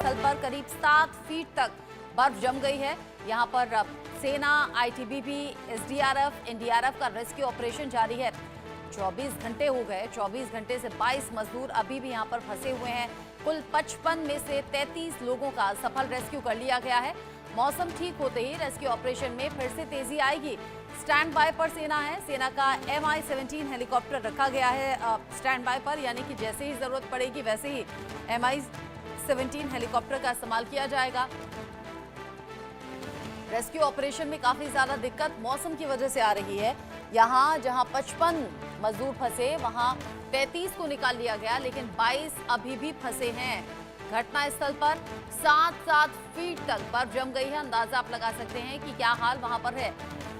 स्थल पर करीब 7 फीट तक बर्फ जम गई है। यहां पर सेना, आईटीबीपी, एसडीआरएफ, एनडीआरएफ का रेस्क्यू ऑपरेशन जारी है। 24 घंटे हो गए। 24 घंटे से 22 मजदूर अभी भी यहां पर फंसे हुए हैं। कुल 55 में से 33 लोगों का सफल रेस्क्यू कर लिया गया है। मौसम ठीक होते ही रेस्क्यू ऑपरेशन में फिर से तेजी आएगी। स्टैंड बाय पर सेना है। सेना का MI-17 हेलीकॉप्टर रखा गया है स्टैंड बाय पर, यानी कि जैसे ही जरूरत पड़ेगी वैसे ही MI-17 हेलीकॉप्टर का इस्तेमाल किया जाएगा। रेस्क्यू ऑपरेशन में काफी ज्यादा दिक्कत मौसम की वजह से आ रही है। यहाँ जहां 55 मजदूर फंसे वहां 33 को निकाल लिया गया, लेकिन 22 अभी भी फंसे हैं। घटनास्थल पर 7-7 फीट तक बर्फ जम गई है। अंदाजा आप लगा सकते हैं कि क्या हाल वहां पर है।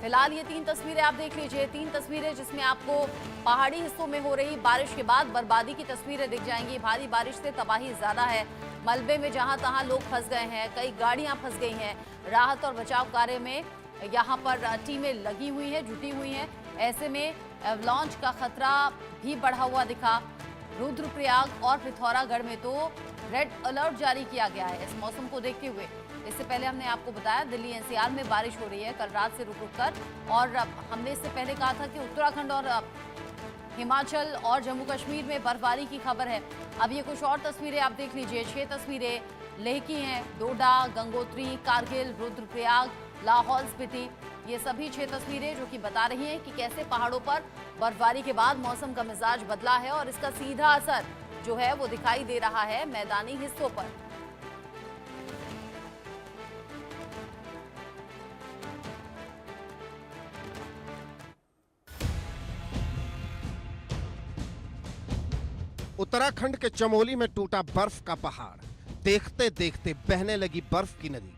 फिलहाल ये 3 तस्वीरें आप देख लीजिए। 3 तस्वीरें जिसमें आपको पहाड़ी हिस्सों में हो रही बारिश के बाद बर्बादी की तस्वीरें दिख जाएंगी। भारी बारिश से तबाही ज्यादा है। मलबे में जहां तहां लोग फंस गए हैं, कई गाड़ियां फंस गई हैं। राहत और बचाव कार्य में यहाँ पर टीमें लगी हुई हैं, जुटी हुई हैं। ऐसे में एवलांच का खतरा भी बढ़ा हुआ दिखा। रुद्रप्रयाग और पिथौरागढ़ में तो रेड अलर्ट जारी किया गया है इस मौसम को देखते हुए। इससे पहले हमने आपको बताया दिल्ली NCR में बारिश हो रही है कल रात से रुक रुक कर, और हमने इससे पहले कहा था कि उत्तराखंड और हिमाचल और जम्मू कश्मीर में बर्फबारी की खबर है। अब ये कुछ और तस्वीरें आप देख लीजिए। 6 तस्वीरें लेह की हैं। डोडा, गंगोत्री, कारगिल, रुद्रप्रयाग, लाहौल स्पीति, ये सभी 6 तस्वीरें जो कि बता रही हैं कि कैसे पहाड़ों पर बर्फबारी के बाद मौसम का मिजाज बदला है और इसका सीधा असर जो है वो दिखाई दे रहा है मैदानी हिस्सों पर। उत्तराखंड के चमोली में टूटा बर्फ का पहाड़, देखते देखते बहने लगी बर्फ की नदी।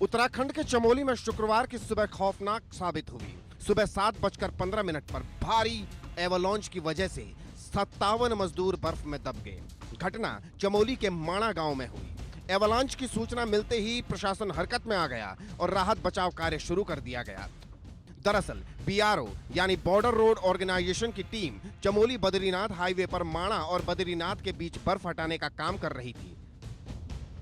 उत्तराखंड के चमोली में शुक्रवार की सुबह खौफनाक साबित हुई। सुबह 7:15 पर भारी एवलांच की वजह से 57 मजदूर बर्फ में दब गए। घटना चमोली के माणा गांव में हुई। एवलांच की सूचना मिलते ही प्रशासन हरकत में आ गया और राहत बचाव कार्य शुरू कर दिया गया। दरअसल BRO यानी बॉर्डर रोड ऑर्गेनाइजेशन की टीम चमोली बद्रीनाथ हाईवे पर माणा और बद्रीनाथ के बीच बर्फ हटाने का काम कर रही थी।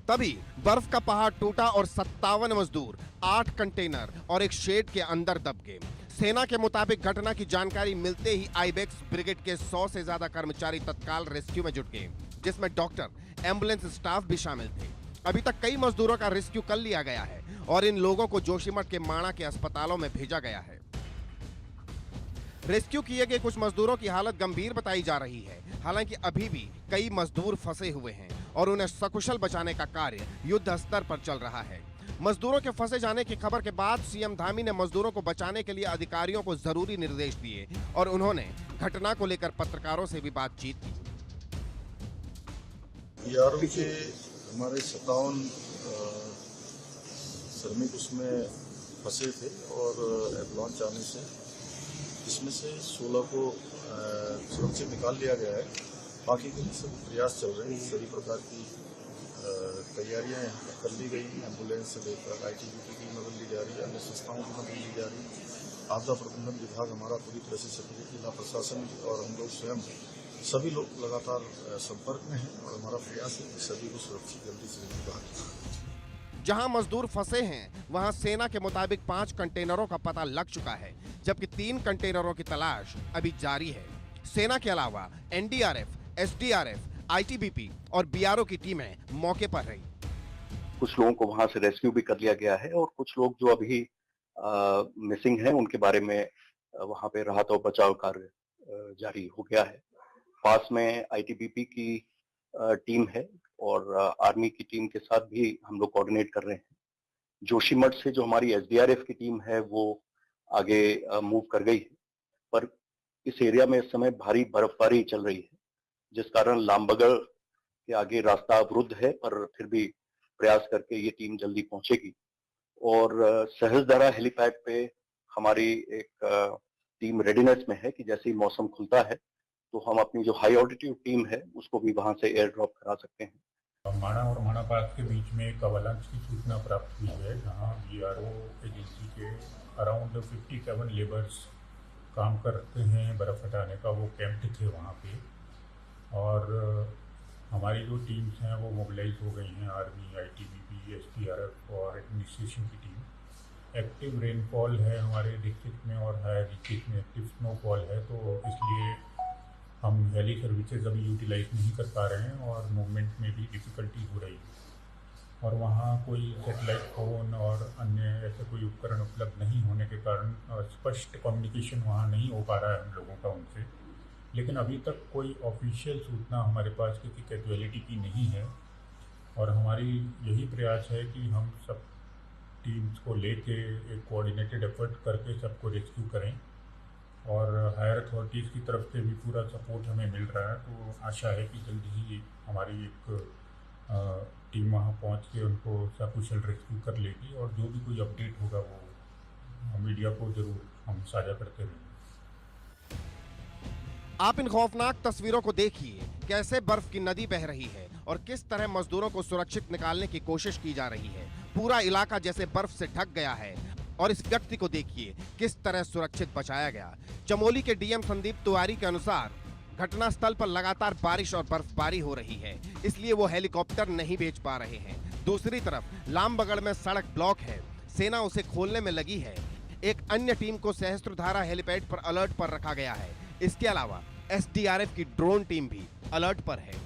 तभी बर्फ का पहाड़ टूटा और 57 मजदूर, 8 कंटेनर और एक शेड के अंदर दब गए। सेना के मुताबिक घटना की जानकारी मिलते ही आइबेक्स ब्रिगेड के 100 से ज्यादा कर्मचारी तत्काल रेस्क्यू में जुट गए, जिसमें डॉक्टर, एम्बुलेंस स्टाफ भी शामिल थे। अभी तक कई मजदूरों का रेस्क्यू कर लिया गया है और इन लोगों को जोशीमठ के माणा के अस्पतालों में भेजा गया है। रेस्क्यू किए गए कुछ मजदूरों की हालत गंभीर बताई जा रही है। हालांकि अभी भी कई मजदूर फंसे हुए हैं और उन्हें सकुशल बचाने का कार्य युद्ध स्तर पर चल रहा है। मजदूरों के फंसे जाने की खबर के बाद सीएम धामी ने मजदूरों को बचाने के लिए अधिकारियों को जरूरी निर्देश दिए और उन्होंने घटना को लेकर पत्रकारों से भी बातचीत की। हमारे 57 श्रमिक उसमें फंसे थे और एवलांच आने से इसमें से 16 को सुरक्षित निकाल लिया गया है। बाकी के लिए सब प्रयास चल रहे हैं। सभी प्रकार की तैयारियां यहाँ पर कर ली गई। एम्बुलेंस से लेकर ITBP की मदद ली जा रही है, अन्य संस्थाओं की मदद ली जा रही है। आपदा प्रबंधन विभाग हमारा पूरी तरह से सक्रिय, जिला प्रशासन और हम लोग स्वयं सभी लोग लगातार संपर्क में हैं और हमारा प्रयास है कि सभी को सुरक्षित जल्दी से जल्दी बाहर निकालें। जहां मजदूर फंसे हैं वहां सेना के मुताबिक 5 कंटेनरों का पता लग चुका है, जबकि 3 कंटेनरों की तलाश अभी जारी है। सेना के अलावा NDRF, SDRF, ITBP और BRO की टीमें मौके पर रही। कुछ लोगों को वहां से रेस्क्यू भी कर लिया गया है और कुछ लोग जो अभी मिसिंग हैं उनके बारे में वहां पे राहत और बचाव कार्य जारी हो गया है। पास में ITBP की टीम है और आर्मी की टीम के साथ भी हम लोग कोऑर्डिनेट कर रहे हैं। जोशीमठ से जो हमारी SDRF की टीम है वो आगे मूव कर गई है, पर इस एरिया में इस समय भारी बर्फबारी चल रही है, जिस कारण लामबगड़ के आगे रास्ता अवरुद्ध है, पर फिर भी प्रयास करके ये टीम जल्दी पहुंचेगी। और सहजदरा हेलीपैड पे हमारी एक टीम रेडीनेस में है कि जैसे ही मौसम खुलता है तो हम अपनी जो हाई ऑल्टीट्यूड टीम है उसको भी वहां से एयर ड्रॉप करा सकते हैं। माणा और माणा पास के बीच में एक अवलांच की सूचना प्राप्त हुई है, जहां BRO एजेंसी के अराउंड 57 लेबर्स काम करते हैं बर्फ हटाने का, वो कैंप्ड थे वहां पे। और हमारी जो टीम्स हैं वो मोबिलाइज हो गई हैं, आर्मी, आईटीबीपी, एसडीआरएफ और एडमिनिस्ट्रेशन की टीम। एक्टिव रेनफॉल है हमारे डिस्ट्रिक्ट में और हायर डिस्ट्रिक्ट में एक्टिव स्नोफॉल है, तो इसलिए हम हेली सर्विसेज अभी यूटिलाइज नहीं कर पा रहे हैं और मूवमेंट में भी डिफ़िकल्टी हो रही है। और वहाँ कोई सेटेलाइट फ़ोन और अन्य ऐसे कोई उपकरण उपलब्ध नहीं होने के कारण स्पष्ट कम्युनिकेशन वहाँ नहीं हो पा रहा है हम लोगों का उनसे। लेकिन अभी तक कोई ऑफिशियल सूचना हमारे पास किसी कैजुअलिटी की नहीं है और हमारी यही प्रयास है कि हम सब टीम्स को लेके एक कोऑर्डिनेटेड एफर्ट करके सबको रेस्क्यू करें और हायर अथॉरिटीज़ की तरफ से भी पूरा सपोर्ट हमें मिल रहा है। तो आशा है कि जल्द ही हमारी एक टीम वहाँ पहुँच के उनको सकुशल रेस्क्यू कर लेगी और जो भी कोई अपडेट होगा वो मीडिया को ज़रूर हम साझा करते रहेंगे। आप इन खौफनाक तस्वीरों को देखिए, कैसे बर्फ की नदी बह रही है और किस तरह मजदूरों को सुरक्षित निकालने की कोशिश की जा रही है। पूरा इलाका जैसे बर्फ से ढक गया है और इस व्यक्ति को देखिए किस तरह सुरक्षित बचाया गया। चमोली के डीएम संदीप तिवारी के अनुसार घटनास्थल पर लगातार बारिश और बर्फबारी हो रही है, इसलिए वो हेलीकॉप्टर नहीं भेज पा रहे हैं। दूसरी तरफ लामबगड़ में सड़क ब्लॉक है, सेना उसे खोलने में लगी है। एक अन्य टीम को सहस्त्रधारा हेलीपैड पर अलर्ट पर रखा गया है। इसके अलावा एसडीआरएफ की ड्रोन टीम भी अलर्ट पर है।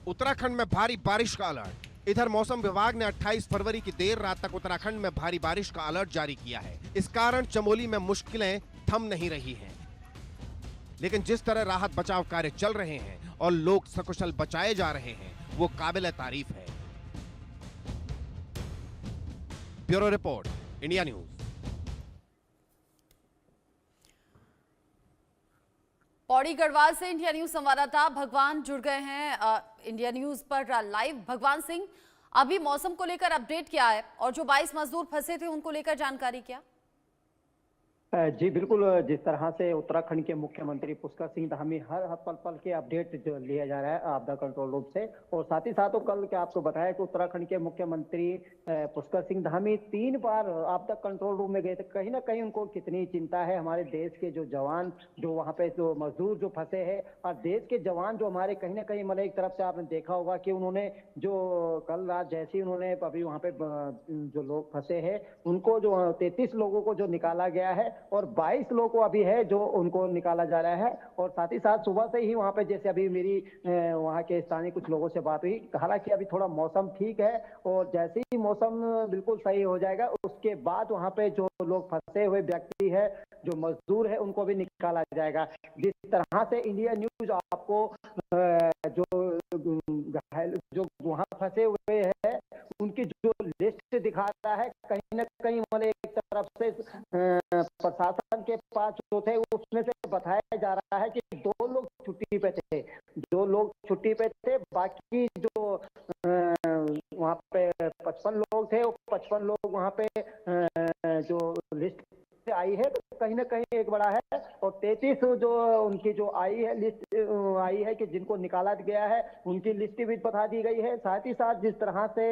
उत्तराखंड में भारी बारिश का अलर्ट। इधर मौसम विभाग ने 28 फरवरी की देर रात तक उत्तराखंड में भारी बारिश का अलर्ट जारी किया है। इस कारण चमोली में मुश्किलें थम नहीं रही हैं। लेकिन जिस तरह राहत बचाव कार्य चल रहे हैं और लोग सकुशल बचाए जा रहे हैं, वो काबिल तारीफ है। Bureau report, India news. Pauri Garhwal से इंडिया न्यूज संवाददाता भगवान जुड़ गए हैं इंडिया न्यूज पर लाइव। भगवान सिंह, अभी मौसम को लेकर अपडेट क्या है और जो 22 मजदूर फंसे थे उनको लेकर जानकारी क्या? जी बिल्कुल, जिस तरह से उत्तराखंड के मुख्यमंत्री पुष्कर सिंह धामी हर पल पल के अपडेट जो लिया जा रहा है आपदा कंट्रोल रूम से, और साथ ही साथ कल क्या आपको बताया कि उत्तराखंड के मुख्यमंत्री पुष्कर सिंह धामी 3 बार आपदा कंट्रोल रूम में गए थे। कहीं ना कहीं उनको कितनी चिंता है हमारे देश के जो जवान जो वहाँ पे जो मजदूर जो फंसे हैं, और देश के जवान जो हमारे कहीं ना कहीं मतलब एक तरफ से आपने देखा होगा कि उन्होंने जो कल रात जैसे उन्होंने अभी वहाँ पे जो लोग फंसे हैं उनको जो 33 लोगों को जो निकाला गया है और 22 लोगों को अभी है जो उनको निकाला जा रहा है। और साथ ही साथ सुबह से ही वहाँ पे जैसे अभी मेरी वहाँ के स्थानीय कुछ लोगों से बात हुई, हालांकि अभी थोड़ा मौसम ठीक है और जैसे ही मौसम बिल्कुल सही हो जाएगा उसके बाद वहाँ पे जो लोग फंसे हुए व्यक्ति है जो मजदूर है उनको भी निकाला जाएगा। जिस तरह से इंडिया न्यूज आपको जो वहाँ फंसे हुए हैं उनकी जो लिस्ट दिखा रहा है, कहीं ना कहीं मतलब एक तरफ से प्रशासन के पास जो थे उसमें से बताया जा रहा है कि 2 लोग छुट्टी पे थे, 2 लोग छुट्टी पे थे, बाकी जो वहाँ पे 55 लोग थे वो 55 लोग वहाँ पे जो लिस्ट से आई है तो कहीं ना कहीं एक बड़ा है। और 33 जो उनकी जो आई है लिस्ट आई है कि जिनको निकाला गया है उनकी लिस्ट भी बता दी गई है। साथ ही साथ जिस तरह से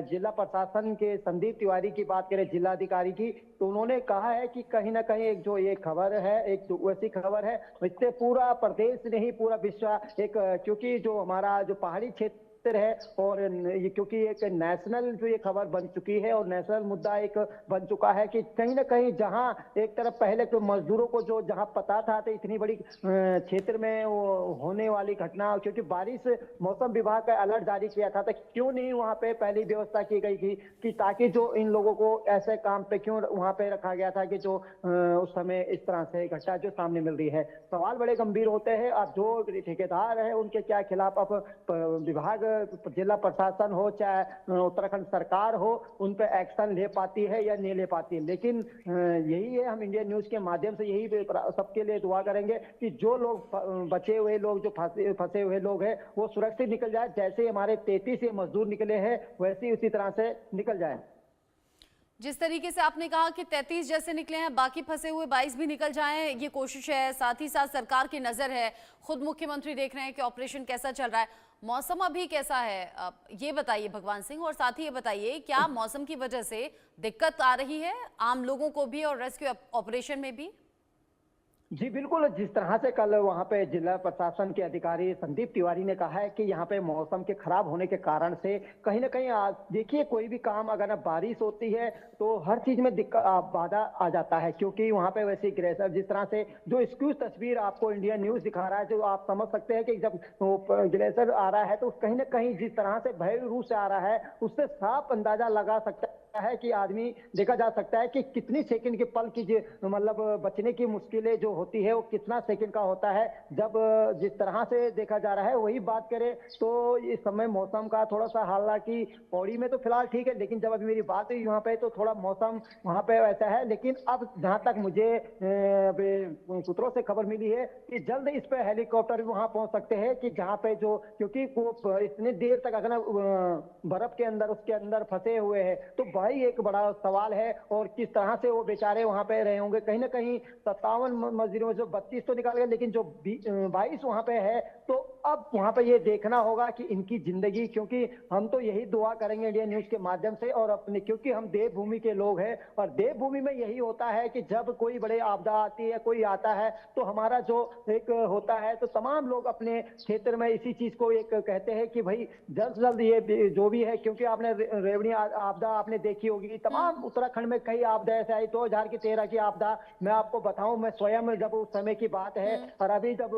जिला प्रशासन के संदीप तिवारी की बात करें, जिलाधिकारी की, तो उन्होंने कहा है कि कहीं ना कहीं एक जो ये खबर है एक तो वैसी खबर है इससे पूरा प्रदेश नहीं पूरा विश्व एक, क्योंकि जो हमारा जो पहाड़ी क्षेत्र है और ये क्योंकि एक नेशनल जो ये खबर बन चुकी है और नेशनल मुद्दा एक बन चुका है कि कहीं ना कहीं जहां एक तरफ पहले तो मजदूरों को जो जहां पता था तो इतनी बड़ी क्षेत्र में वो होने वाली घटना, क्योंकि बारिश मौसम विभाग का अलर्ट जारी किया था तो क्यों नहीं वहां पे पहली व्यवस्था की गई थी कि ताकि जो इन लोगों को ऐसे काम पे क्यों वहां पे रखा गया था कि जो उस समय इस तरह से घटना जो सामने मिल रही है। सवाल बड़े गंभीर होते हैं। अब जो ठेकेदार है उनके क्या खिलाफ अब विभाग जिला प्रशासन हो चाहे उत्तराखंड सरकार हो उन पे एक्शन ले पाती है या नहीं ले पाती है। लेकिन यही है, हम इंडिया न्यूज के माध्यम से यही सबके लिए दुआ करेंगे कि जो लोग बचे हुए लोग जो फंसे हुए लोग हैं वो सुरक्षित निकल जाए, जैसे हमारे 33 मजदूर निकले हैं वैसे उसी तरह से निकल जाए। जिस तरीके से आपने कहा कि 33 जैसे निकले हैं, बाकी फंसे हुए 22 भी निकल जाएं, ये कोशिश है। साथ ही साथ सरकार की नजर है, खुद मुख्यमंत्री देख रहे हैं कि ऑपरेशन कैसा चल रहा है। मौसम अभी कैसा है ये बताइए भगवान सिंह, और साथ ही ये बताइए क्या मौसम की वजह से दिक्कत आ रही है आम लोगों को भी और रेस्क्यू ऑपरेशन में भी? जी बिल्कुल, जिस तरह से कल वहां पे जिला प्रशासन के अधिकारी संदीप तिवारी ने कहा है कि यहाँ पे मौसम के खराब होने के कारण से कहीं ना कहीं देखिए कोई भी काम अगर बारिश होती है तो हर चीज में दिक्कत बाधा आ जाता है, क्योंकि वहां पे वैसे ग्लेशियर जिस तरह से जो एक्सक्यूज तस्वीर आपको इंडिया न्यूज दिखा रहा है, जो आप समझ सकते हैं कि जब ग्लेशियर आ रहा है तो कहीं ना कहीं जिस तरह से भयावह रूप से आ रहा है उससे साफ अंदाजा लगा सकता है कि आदमी देखा जा सकता है कि कितनी सेकंड के पल की मतलब बचने की मुश्किलें जो होती है वो कितना सेकंड का होता है। जब जिस तरह से देखा जा रहा है वही बात करें तो इस समय मौसम का थोड़ा सा, हालांकि पौड़ी में तो फिलहाल ठीक है, लेकिन जब अभी मेरी बात हुई वहाँ पे तो थोड़ा मौसम वहाँ पे वैसा है। लेकिन अब जहाँ तक मुझे सूत्रों से खबर मिली है कि जल्द इस पे हेलीकॉप्टर भी वहां पहुंच सकते हैं, कि जहाँ पे जो, क्योंकि वो इतनी देर तक अगर बर्फ के अंदर उसके अंदर फंसे हुए हैं तो भाई एक बड़ा सवाल है, और किस तरह से वो बेचारे वहां पे रहे होंगे। कहीं ना कहीं 57 मजदूरों में जो 32 तो निकाल गए, लेकिन जो 22 वहां पे है, तो अब वहां पे ये देखना होगा कि इनकी जिंदगी, क्योंकि हम तो यही दुआ करेंगे इंडिया न्यूज के माध्यम से और अपने, क्योंकि हम देवभूमि के लोग हैं और देवभूमि में यही होता है कि जब कोई बड़े आपदा आती है, कोई आता है, तो हमारा जो एक होता है तो तमाम लोग अपने क्षेत्र में इसी चीज को एक कहते हैं कि भाई जल्द से जल्द ये जो भी है, क्योंकि आपने रेवड़ी आपदा आपने देखी होगी, तमाम उत्तराखंड में कई आपदा ऐसे आई, 2013 की आपदा मैं आपको बताऊं, मैं स्वयं जब उस समय की बात है और अभी जब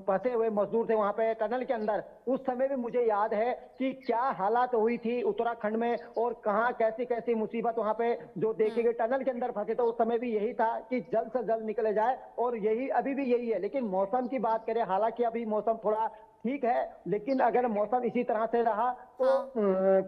फंसे हुए मजदूर थे वहां पे टनल के अंदर, उस समय भी मुझे याद है कि क्या हालात हुई थी उत्तराखंड में और कहां कैसी कैसी मुसीबत वहां पे जो देखे गए, टनल के अंदर फंसे। तो उस समय भी यही था कि जल्द से जल्द निकले जाए, और यही अभी भी यही है। लेकिन मौसम की बात करें, हालांकि अभी मौसम थोड़ा ठीक है, लेकिन अगर मौसम इसी तरह से रहा तो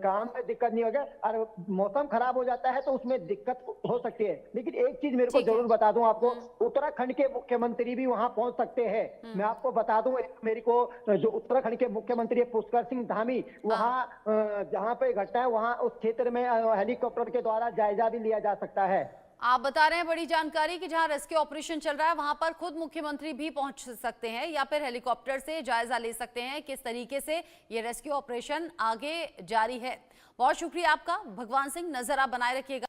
काम में दिक्कत नहीं होगा, और मौसम खराब हो जाता है तो उसमें दिक्कत हो सकती है। लेकिन एक चीज मेरे को जरूर बता दूं आपको, उत्तराखंड के मुख्यमंत्री भी वहां पहुंच सकते हैं। मैं आपको बता दूं, मेरे को जो उत्तराखंड के मुख्यमंत्री है पुष्कर सिंह धामी, वहां जहां पे घटना है वहां उस क्षेत्र में हेलीकॉप्टर के द्वारा जायजा भी लिया जा सकता है। आप बता रहे हैं बड़ी जानकारी कि जहां रेस्क्यू ऑपरेशन चल रहा है वहां पर खुद मुख्यमंत्री भी पहुंच सकते हैं या फिर हेलीकॉप्टर से जायजा ले सकते हैं किस तरीके से ये रेस्क्यू ऑपरेशन आगे जारी है। बहुत शुक्रिया आपका भगवान सिंह, नजर आप बनाए रखिएगा।